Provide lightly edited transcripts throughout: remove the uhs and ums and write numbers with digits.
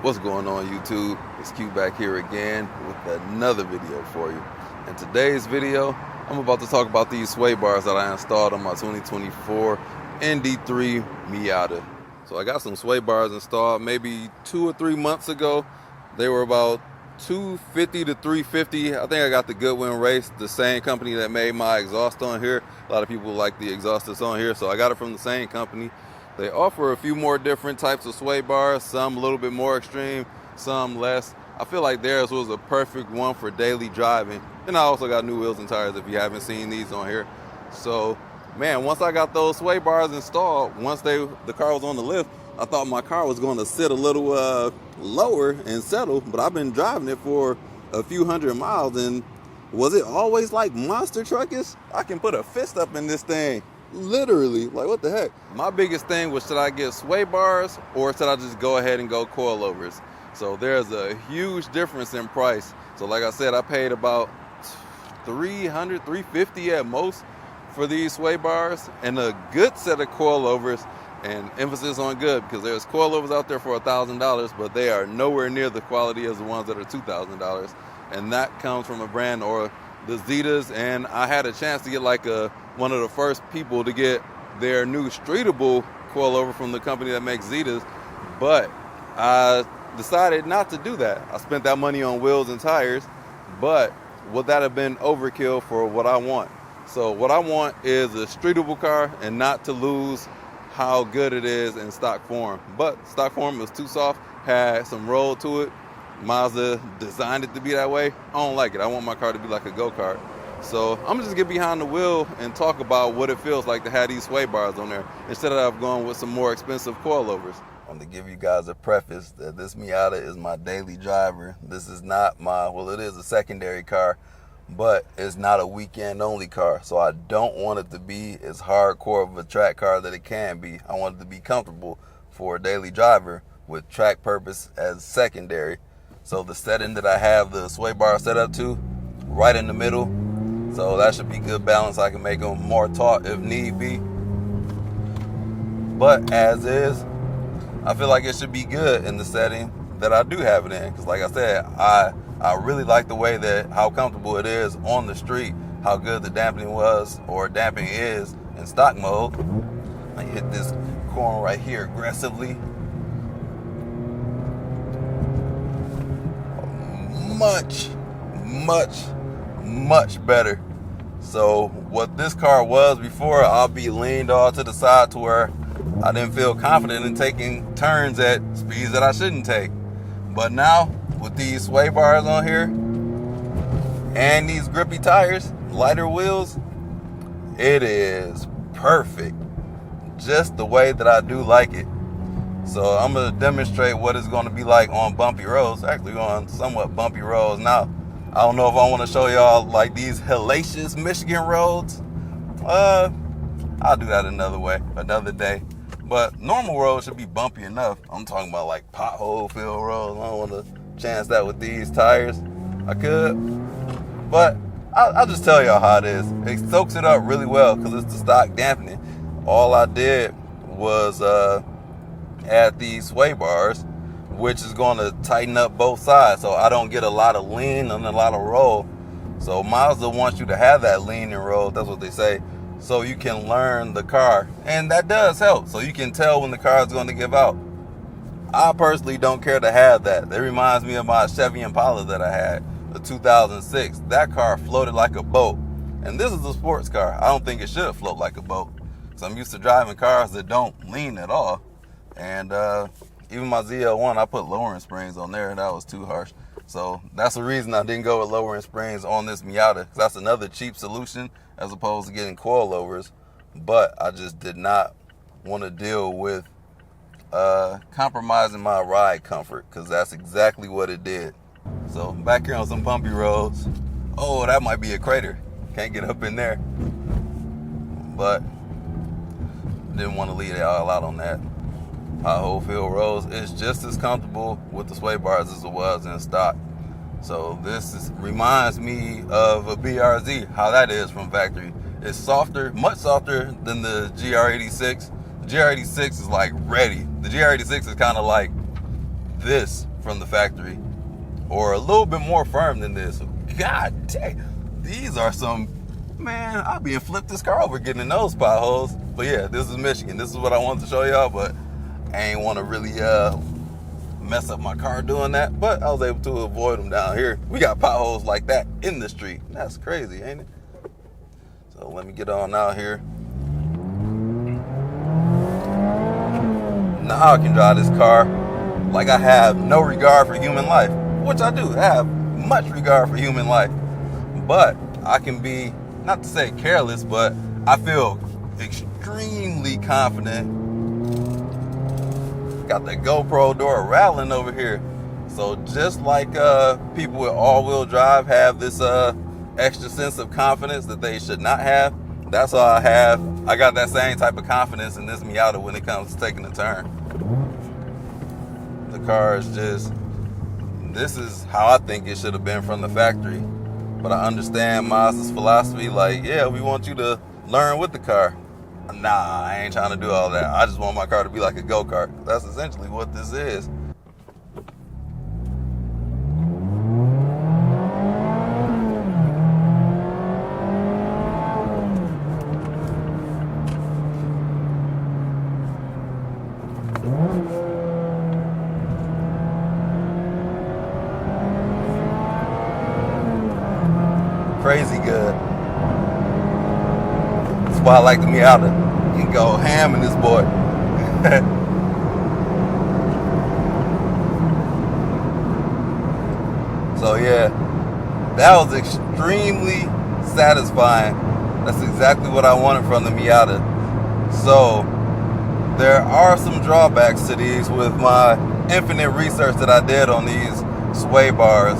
What's going on, YouTube? It's Q back here again with another video for you. In today's video, I'm about to talk about these sway bars that I installed on my 2024 ND3 Miata. So I got some sway bars installed maybe 2 or 3 months ago. They were about $250 to $350. I think I got the Goodwin Race, the same company that made my exhaust on here. A lot of people like the exhaust that's on here, so I got it from the same company. They offer a few more different types of sway bars, some a little bit more extreme, some less. I feel like theirs was a perfect one for daily driving. And I also got new wheels and tires if you haven't seen these on here. So, man, once I got those sway bars installed, once the car was on the lift, I thought my car was going to sit a little lower and settle, but I've been driving it for a few hundred miles, and was it always like monster truckish? I can put a fist up in this thing. Literally, like, what the heck? My biggest thing was, should I get sway bars or should I just go ahead and go coilovers? So there's a huge difference in price. So like I said, I paid about $300, $350 at most for these sway bars and a good set of coilovers, and emphasis on good because there's coilovers out there for $1,000, but they are nowhere near the quality as the ones that are $2,000. And that comes from a brand or the Zetas, and I had a chance to get like one of the first people to get their new streetable coilover from the company that makes Zetas, but I decided not to do that. I spent that money on wheels and tires, but would that have been overkill for what I want? So what I want is a streetable car and not to lose how good it is in stock form. But stock form was too soft, had some roll to it. Mazda designed it to be that way. I don't like it. I want my car to be like a go-kart. So I'm gonna just get behind the wheel and talk about what it feels like to have these sway bars on there instead of going with some more expensive coilovers. I'm gonna give you guys a preface that this Miata is my daily driver. This is not well, it is a secondary car, but it's not a weekend only car. So I don't want it to be as hardcore of a track car that it can be. I want it to be comfortable for a daily driver with track purpose as secondary. So the setting that I have the sway bar set up to, right in the middle. So that should be good balance. I can make them more taut if need be. But as is, I feel like it should be good in the setting that I do have it in. Because like I said, I really like the way that how comfortable it is on the street, how good the dampening was or damping is in stock mode. I hit this corner right here aggressively. Much better. So what this car was before, I'll be leaned all to the side to where I didn't feel confident in taking turns at speeds that I shouldn't take. But now with these sway bars on here and these grippy tires, lighter wheels, it is perfect, just the way that I do like it. So I'm going to demonstrate what it's going to be like on bumpy roads, actually on somewhat bumpy roads. Now, I don't know if I want to show y'all like these hellacious Michigan roads. I'll do that another day. But normal roads should be bumpy enough. I'm talking about like pothole filled roads. I don't want to chance that with these tires. I could, but I'll just tell y'all how it is. It soaks it up really well because it's the stock dampening. All I did was add these sway bars, which is going to tighten up both sides so I don't get a lot of lean and a lot of roll. So Mazda wants you to have that lean and roll, that's what they say, so you can learn the car, and that does help, so you can tell when the car is going to give out. I personally don't care to have that. That reminds me of my Chevy Impala that I had, the 2006. That car floated like a boat, and this is a sports car. I don't think it should float like a boat, because I'm used to driving cars that don't lean at all. And even my ZL1, I put lowering springs on there, and that was too harsh. So that's the reason I didn't go with lowering springs on this Miata, because that's another cheap solution as opposed to getting coilovers. But I just did not want to deal with compromising my ride comfort, because that's exactly what it did. So back here on some bumpy roads. Oh, that might be a crater. Can't get up in there. But didn't want to leave it all out on that. Pothole filled roads is just as comfortable with the sway bars as it was in stock. So this reminds me of a BRZ, how that is from factory. It's softer, much softer than the GR86. The GR86 is like ready. The GR86 is kind of like this from the factory, or a little bit more firm than this. God dang, these are some, man, I'll be flipped this car over getting in those potholes. But yeah, this is Michigan. This is what I wanted to show y'all, but I ain't want to really mess up my car doing that. But I was able to avoid them down here. We got potholes like that in the street. That's crazy, ain't it? So let me get on out here. Now I can drive this car like I have no regard for human life, which I do. I have much regard for human life, but I can be, not to say careless, but I feel extremely confident. Got the GoPro door rattling over here. So just like people with all-wheel drive have this extra sense of confidence that they should not have, that's all I have. I got that same type of confidence in this Miata when it comes to taking a turn. The car is just, this is how I think it should have been from the factory. But I understand Mazda's philosophy, like, yeah, we want you to learn with the car. Nah, I ain't trying to do all that. I just want my car to be like a go-kart. That's essentially what this is. Crazy good. That's why I like the Miata. You can go ham in this boy. So yeah, that was extremely satisfying. That's exactly what I wanted from the Miata. So there are some drawbacks to these with my infinite research that I did on these sway bars.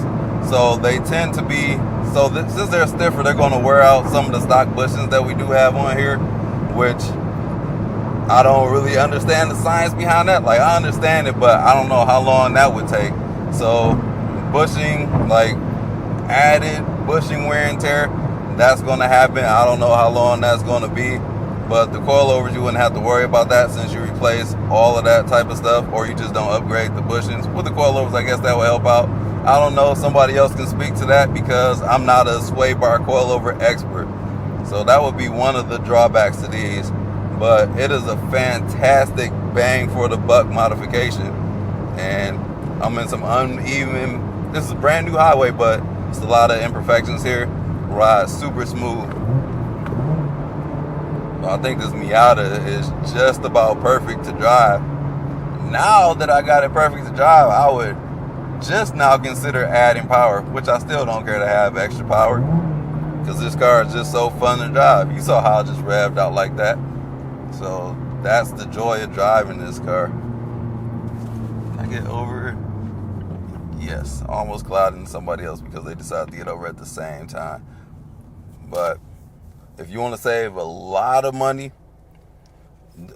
So they tend to be, since they're stiffer, they're going to wear out some of the stock bushings that we do have on here, which I don't really understand the science behind that. Like, I understand it, but I don't know how long that would take. So bushing, like added bushing wear and tear, that's going to happen. I don't know how long that's going to be, but the coilovers, you wouldn't have to worry about that since you replace all of that type of stuff, or you just don't upgrade the bushings. With the coilovers, I guess that will help out. I don't know, somebody else can speak to that because I'm not a sway bar coilover expert. So that would be one of the drawbacks to these. But it is a fantastic bang for the buck modification. And I'm in some uneven, this is a brand new highway, but it's a lot of imperfections here. Rides super smooth. So I think this Miata is just about perfect to drive. Now that I got it perfect to drive, I would just now consider adding power, which I still don't care to have extra power because this car is just so fun to drive. You saw how I just revved out like that. So that's the joy of driving this car. Can I get over? Yes, almost colliding somebody else because they decided to get over at the same time. But if you want to save a lot of money,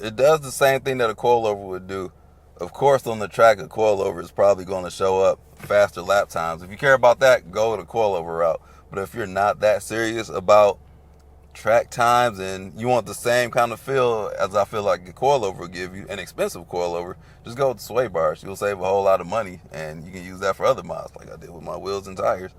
it does the same thing that a coilover would do. Of course, on the track, a coilover is probably going to show up faster lap times. If you care about that, go the coilover route. But if you're not that serious about track times and you want the same kind of feel as I feel like a coilover will give you, an expensive coilover, just go with the sway bars. You'll save a whole lot of money, and you can use that for other mods like I did with my wheels and tires.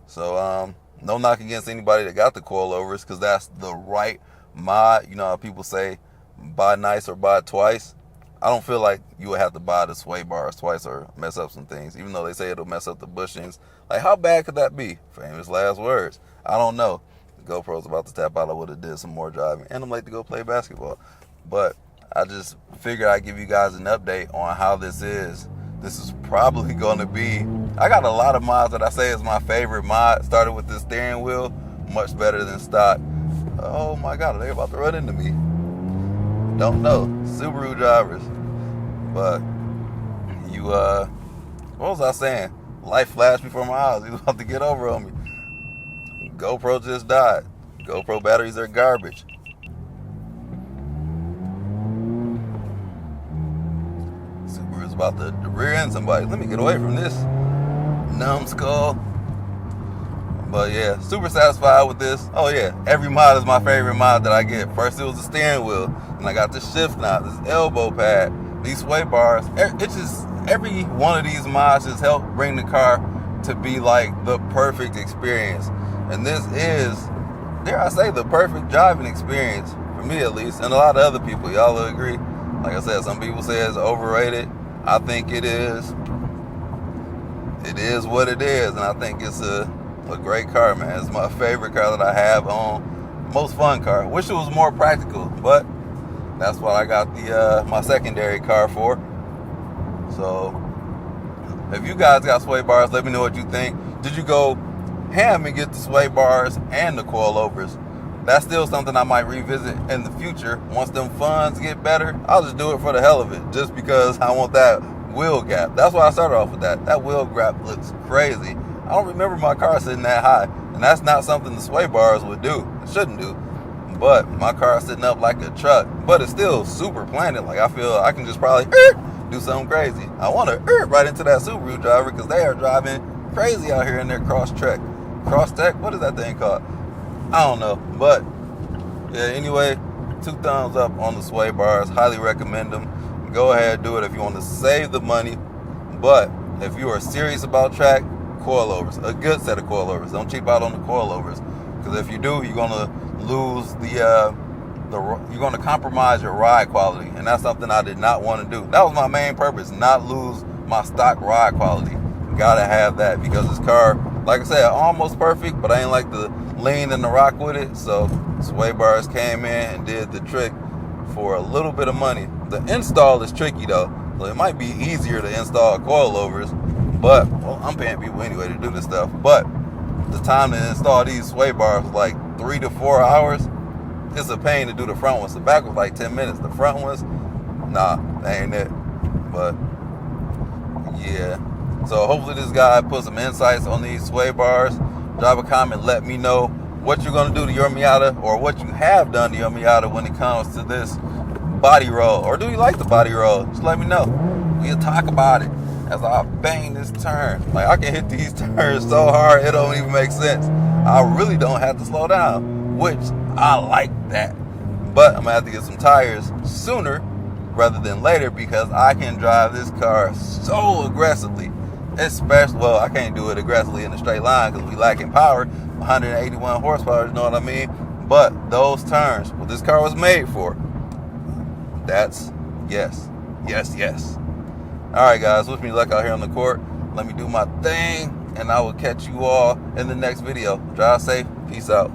So no knock against anybody that got the coilovers because that's the right mod. You know how people say buy nice or buy twice? I don't feel like you would have to buy the sway bars twice or mess up some things, even though they say it'll mess up the bushings. Like, how bad could that be? Famous last words. I don't know. The GoPro's about to tap out. I would have did some more driving, and I'm late to go play basketball. But I just figured I'd give you guys an update on how this is. This is probably going to be, I got a lot of mods that I say is my favorite mod. Started with the steering wheel, much better than stock. Oh my God, are they about to run into me? Don't know. Subaru drivers. But you what was I saying? Life flashed before my eyes. He was about to get over on me. GoPro just died. GoPro batteries are garbage. Subaru's about to rear end somebody. Let me get away from this numbskull. But yeah, super satisfied with this. Oh yeah, every mod is my favorite mod that I get. First it was the steering wheel, and I got the shift knob, this elbow pad, these sway bars. It's just every one of these mods has helped bring the car to be like the perfect experience. And this is, dare I say, the perfect driving experience, for me at least, and a lot of other people. Y'all will agree. Like I said, some people say it's overrated. I think it is. It is what it is, and I think it's a great car, man. It's my favorite car that I have on. Most fun car. Wish it was more practical, but that's what I got the my secondary car for. So if you guys got sway bars, let me know what you think. Did you go ham and get the sway bars and the coilovers? That's still something I might revisit in the future. Once them funds get better, I'll just do it for the hell of it, just because I want that wheel gap. That's why I started off with that. That wheel gap looks crazy. I don't remember my car sitting that high, and that's not something the sway bars would do. It shouldn't do. But my car's sitting up like a truck, but it's still super planted. Like, I feel I can just probably do something crazy. I want to right into that Subaru driver, because they are driving crazy out here in their Crosstrek. Crosstrek? What is that thing called? I don't know. But yeah, anyway, 2 thumbs up on the sway bars. Highly recommend them. Go ahead, do it if you want to save the money. But if you are serious about track, coilovers, a good set of coilovers. Don't cheap out on the coilovers, because if you do, you're gonna lose you're gonna compromise your ride quality, and that's something I did not want to do. That was my main purpose, not lose my stock ride quality. Gotta have that, because this car, like I said, almost perfect, but I ain't like the lean and the rock with it. So sway bars came in and did the trick for a little bit of money. The install is tricky though, so it might be easier to install coilovers, but well, I'm paying people anyway to do this stuff. But the time to install these sway bars was like 3 to 4 hours. It's a pain to do the front ones. The back was like 10 minutes. The front ones, nah, that ain't it. But yeah, so hopefully this guy put some insights on these sway bars. Drop a comment, let me know what you're gonna do to your Miata, or what you have done to your Miata when it comes to this body roll. Or do you like the body roll? Just let me know. We'll talk about it as I bang this turn. Like, I can hit these turns so hard it don't even make sense. I really don't have to slow down, which I like that. But I'm gonna have to get some tires sooner rather than later, because I can drive this car so aggressively. Especially, well, I can't do it aggressively in a straight line because we lacking power. 181 horsepower, you know what I mean? But those turns, what this car was made for, that's yes. All right, guys, wish me luck out here on the court. Let me do my thing, and I will catch you all in the next video. Drive safe. Peace out.